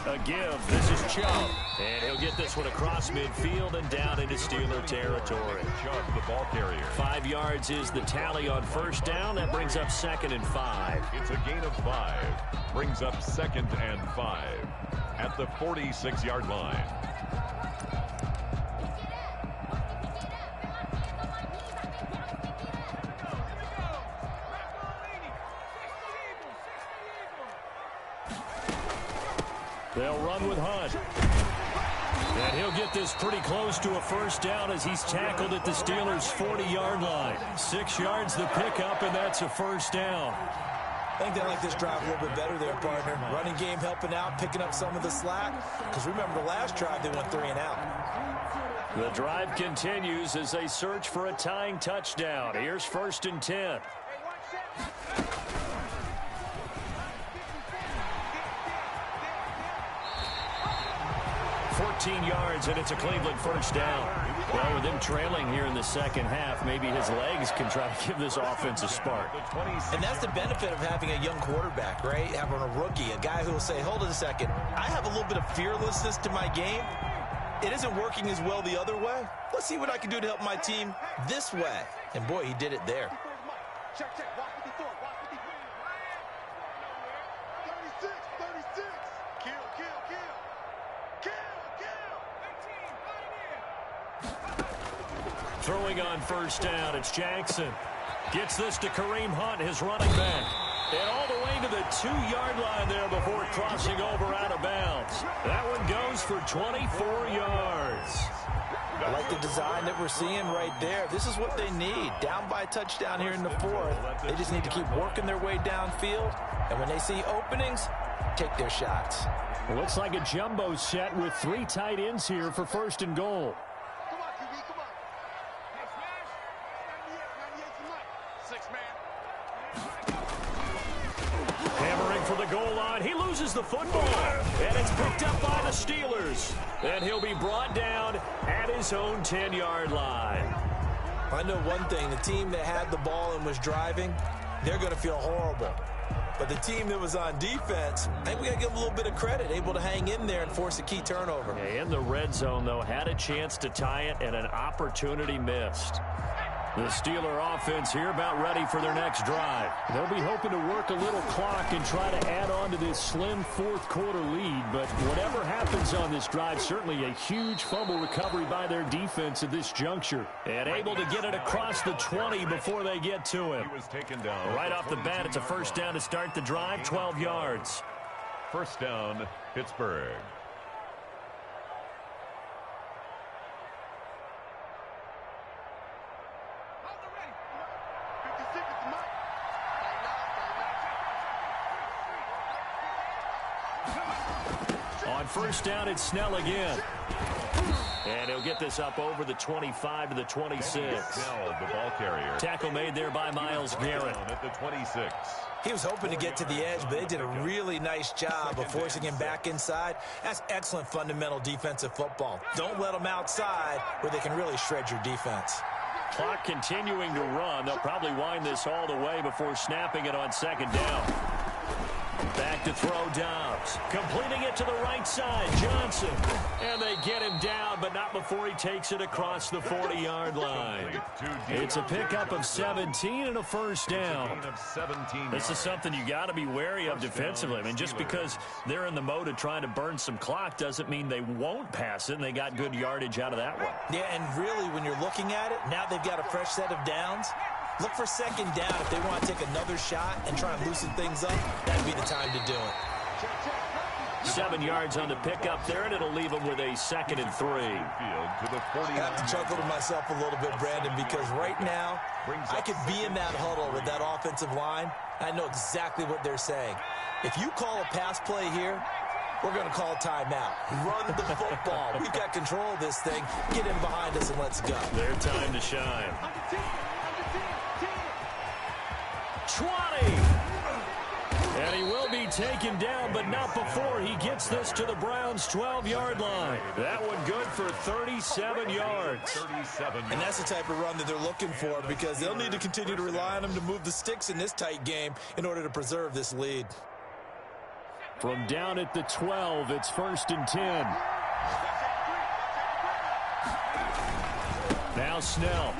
[SPEAKER 1] A give. This is Chubb. And he'll get this one across midfield and down into Steeler territory.
[SPEAKER 2] Chubb, the ball carrier.
[SPEAKER 1] 5 yards is the tally on first down. That brings up 2nd and 5.
[SPEAKER 2] It's a gain of 5. Brings up 2nd and 5 at the 46-yard line.
[SPEAKER 1] They'll run with Hunt. And he'll get this pretty close to a first down as he's tackled at the Steelers' 40-yard line. 6 yards the pickup, and that's a first down.
[SPEAKER 4] I think they like this drive a little bit better there, partner. Running game helping out, picking up some of the slack. Because remember, the last drive, they went 3 and out.
[SPEAKER 1] The drive continues as they search for a tying touchdown. Here's 1st and 10. 14 yards, and it's a Cleveland first down. Well, with them trailing here in the second half, maybe his legs can try to give this offense a spark.
[SPEAKER 4] And that's the benefit of having a young quarterback, right? Having a rookie, a guy who will say, hold it a second, I have a little bit of fearlessness to my game. It isn't working as well the other way. Let's see what I can do to help my team this way. And boy, he did it there.
[SPEAKER 6] Check, check. Watch 54. Watch 53. 36. 36. Kill, kill, kill. Kill, kill.
[SPEAKER 1] Throwing on first down, it's Jackson. Gets this to Kareem Hunt, his running back. And all the way to the 2-yard line there before crossing over out of bounds. That one goes for 24 yards.
[SPEAKER 4] I like the design that we're seeing right there. This is what they need. Down by a touchdown here in the 4th. They just need to keep working their way downfield. And when they see openings, take their shots.
[SPEAKER 1] Looks like a jumbo set with 3 tight ends here for 1st and goal.
[SPEAKER 6] Come on, QB, come on. Hey, smash. 98 tonight. 6 man.
[SPEAKER 1] Hammering for the goal line. He loses the football. And it's picked up by the Steelers. And he'll be brought down at his own 10-yard line.
[SPEAKER 4] I know one thing. The team that had the ball and was driving, they're going to feel horrible. But the team that was on defense, I think we got to give them a little bit of credit, able to hang in there and force a key turnover.
[SPEAKER 1] In the red zone, though, had a chance to tie it and an opportunity missed. The Steeler offense here about ready for their next drive. They'll be hoping to work a little clock and try to add on to this slim 4th quarter lead. But whatever happens on this drive, certainly a huge fumble recovery by their defense at this juncture. And able to get it across the 20 before they get to him.
[SPEAKER 2] He was taken down.
[SPEAKER 1] Right off the bat, it's a first down to start the drive, 12 yards.
[SPEAKER 2] First down, Pittsburgh.
[SPEAKER 1] On first down, it's Snell again. And he'll get this up over the 25 to the 26.
[SPEAKER 2] Snell, the ball carrier.
[SPEAKER 1] Tackle made there by Myles Garrett.
[SPEAKER 2] At the 26.
[SPEAKER 4] He was hoping to get to the edge, but they did a really nice job of forcing him back inside. That's excellent fundamental defensive football. Don't let them outside where they can really shred your defense.
[SPEAKER 1] Clock continuing to run. They'll probably wind this all the way before snapping it on 2nd down. Back to throw Dobbs. Completing it to the right side. Johnson. And they get him down, but not before he takes it across the 40-yard line. It's a pickup of 17 and a first down. This is something you got to be wary of defensively. I mean, just because they're in the mode of trying to burn some clock doesn't mean they won't pass it, and they got good yardage out of that one.
[SPEAKER 4] Yeah, and really, when you're looking at it, now they've got a fresh set of downs. Look for 2nd down if they want to take another shot and try and loosen things up. That'd be the time to do it.
[SPEAKER 1] 7 yards on the pickup there, and it'll leave them with a 2nd and 3.
[SPEAKER 4] I have to chuckle to myself a little bit, Brandon, because right now, I could be in that huddle with that offensive line. I know exactly what they're saying. If you call a pass play here, we're going to call a timeout. Run the football. We've got control of this thing. Get in behind us and let's go.
[SPEAKER 1] Their time to shine. 20. And he will be taken down, but not before he gets this to the Browns' 12-yard line. That one good for 37 yards.
[SPEAKER 4] And that's the type of run that they're looking for, because they'll need to continue to rely on him to move the sticks in this tight game in order to preserve this lead.
[SPEAKER 1] From down at the 12, it's 1st and 10. Now Snell.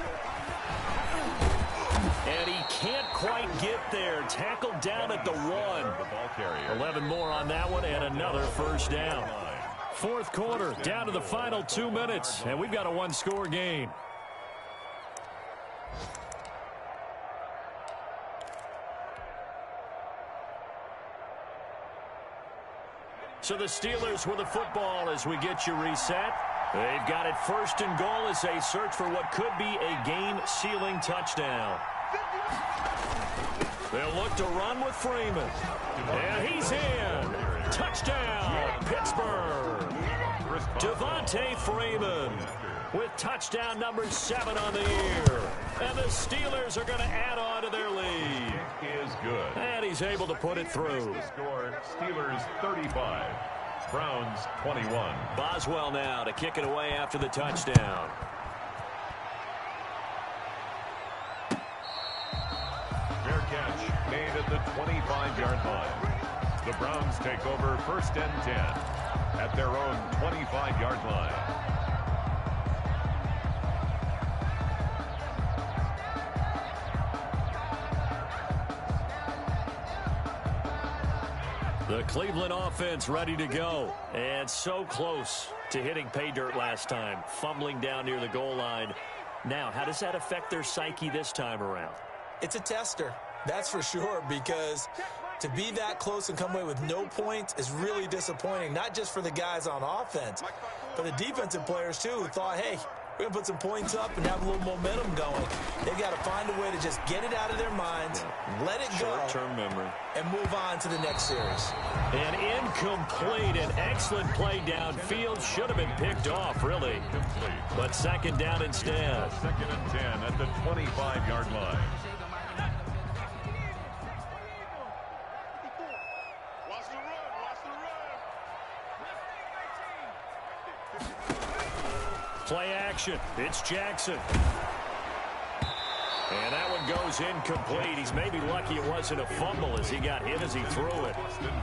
[SPEAKER 1] And he can't quite get there. Tackled down at the 1. 11 more on that one and another first down. Fourth quarter, down to the final 2 minutes, and we've got a one-score game. So the Steelers with the football as we get you reset. They've got it 1st and goal as they search for what could be a game-sealing touchdown. They'll look to run with Freeman. And he's in. Touchdown, Pittsburgh. Devontae Freeman with touchdown number 7 on the year. And the Steelers are going to add on to their lead.
[SPEAKER 2] Is good.
[SPEAKER 1] And he's able to put it through.
[SPEAKER 2] Score Steelers 35. Browns 21.
[SPEAKER 1] Boswell now to kick it away after the touchdown.
[SPEAKER 2] Fair catch made at the 25-yard line. The Browns take over 1st and 10 at their own 25-yard line.
[SPEAKER 1] The Cleveland offense ready to go. And so close to hitting pay dirt last time. Fumbling down near the goal line. Now, how does that affect their psyche this time around?
[SPEAKER 3] It's a tester, that's for sure, because to be that close and come away with no points is really disappointing, not just for the guys on offense, but the defensive players, too, who thought, hey, we're going to put some points up and have a little momentum going. They've got to find a way to just get it out of their minds, let it go,
[SPEAKER 1] short-term memory,
[SPEAKER 3] and move on to the next series.
[SPEAKER 1] An incomplete and excellent play downfield. Should have been picked off, really. But 2nd down instead.
[SPEAKER 2] 2nd and 10 at the 25-yard line.
[SPEAKER 1] Play action. It's Jackson. And that one goes incomplete. He's maybe lucky it wasn't a fumble as he got hit as he threw it.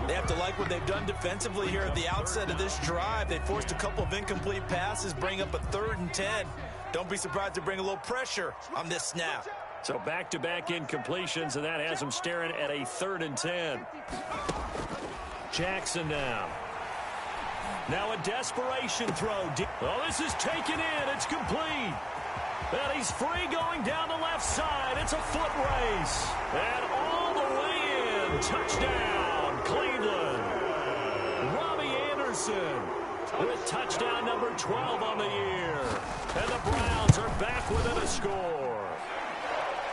[SPEAKER 3] They have to like what they've done defensively here at the outset of this drive. They forced a couple of incomplete passes, bring up a 3rd and 10. Don't be surprised to bring a little pressure on this snap.
[SPEAKER 1] So back-to-back incompletions, and that has them staring at a 3rd and 10. Jackson now. Now a desperation throw. Oh, this is taken in. It's complete. And he's free going down the left side. It's a foot race. And all the way in. Touchdown, Cleveland. Robbie Anderson with touchdown number 12 on the year. And the Browns are back within a score.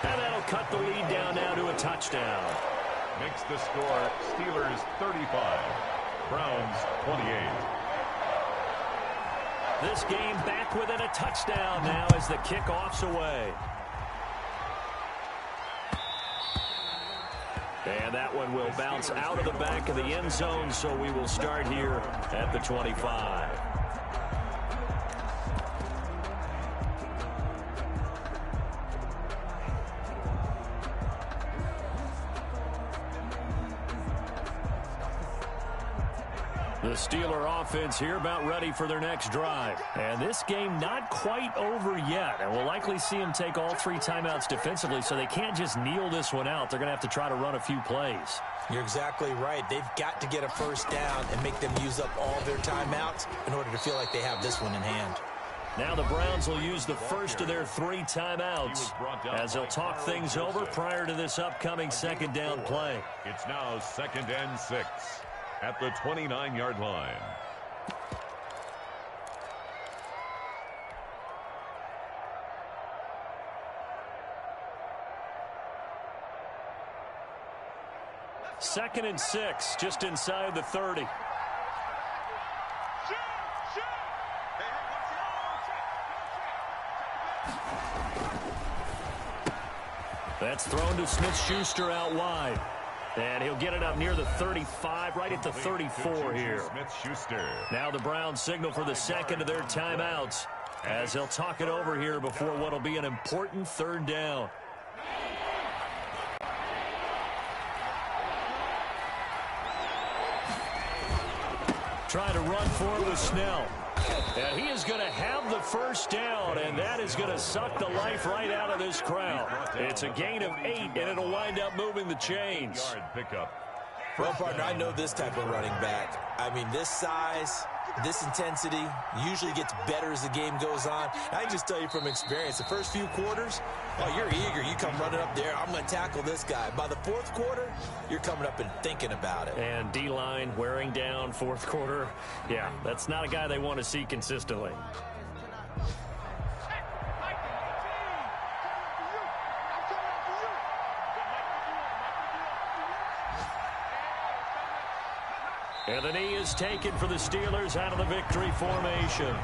[SPEAKER 1] And that'll cut the lead down now to a touchdown.
[SPEAKER 2] Makes the score Steelers 35. Browns 28.
[SPEAKER 1] This game back within a touchdown now as the kickoff's away. And that one will bounce out of the back of the end zone, so we will start here at the 25. The Steeler offense here about ready for their next drive. And this game not quite over yet. And we'll likely see them take all 3 timeouts defensively, so they can't just kneel this one out. They're going to have to try to run a few plays.
[SPEAKER 3] You're exactly right. They've got to get a first down and make them use up all their timeouts in order to feel like they have this one in hand.
[SPEAKER 1] Now the Browns will use the first of their 3 timeouts as they'll talk things over prior to this upcoming 2nd down play.
[SPEAKER 2] It's now 2nd and 6 at the 29-yard line.
[SPEAKER 1] Second and 6, just inside the 30. That's thrown to Smith-Schuster out wide. And he'll get it up near the 35, right at the 34 here.
[SPEAKER 2] Smith-Schuster.
[SPEAKER 1] Now the Browns signal for the second of their timeouts as they'll talk it over here before what will be an important 3rd down. Trying to run for it with Snell. And he is going to have the first down, and that is going to suck the life right out of this crowd. It's a gain of 8, and it'll wind up moving the chains.
[SPEAKER 2] Yard pickup.
[SPEAKER 3] Well, partner, I know this type of running back. I mean, this size, this intensity usually gets better as the game goes on. I can just tell you from experience, the first few quarters, oh, you're eager. You come running up there, I'm going to tackle this guy. By the fourth quarter, you're coming up and thinking about it.
[SPEAKER 1] And D-line wearing down fourth quarter. Yeah, that's not a guy they want to see consistently. And the knee is taken for the Steelers out of the victory formation.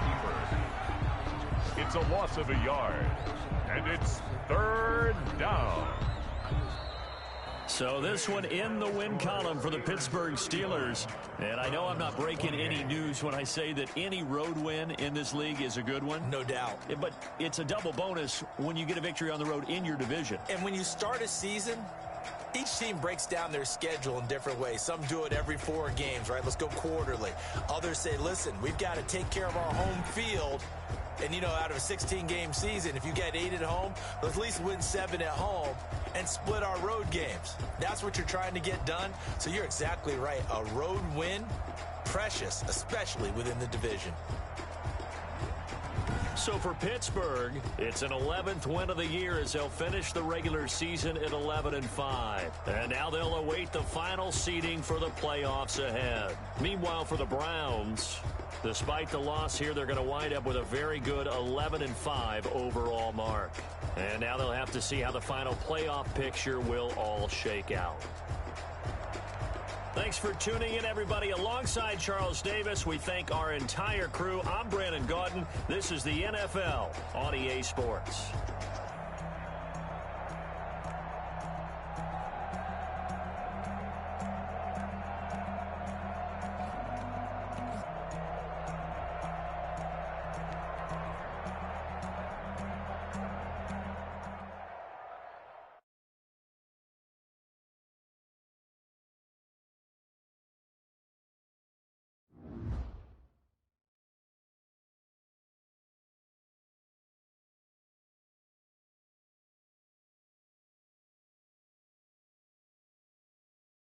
[SPEAKER 2] It's a loss of a yard, and it's 3rd down.
[SPEAKER 1] So this one in the win column for the Pittsburgh Steelers. And I know I'm not breaking any news when I say that any road win in this league is a good one.
[SPEAKER 3] No doubt.
[SPEAKER 1] But it's a double bonus when you get a victory on the road in your division.
[SPEAKER 3] And when you start a season, each team breaks down their schedule in different ways. Some do it every 4 games, right? Let's go quarterly. Others say, listen, we've got to take care of our home field. And, you know, out of a 16-game season, if you get 8 at home, let's at least win 7 at home and split our road games. That's what you're trying to get done. So you're exactly right. A road win, precious, especially within the division.
[SPEAKER 1] So for Pittsburgh, it's an 11th win of the year as they'll finish the regular season at 11-5. And now they'll await the final seeding for the playoffs ahead. Meanwhile, for the Browns, despite the loss here, they're going to wind up with a very good 11-5 overall mark. And now they'll have to see how the final playoff picture will all shake out. Thanks for tuning in, everybody. Alongside Charles Davis, we thank our entire crew. I'm Brandon Gaudin. This is the NFL on EA Sports.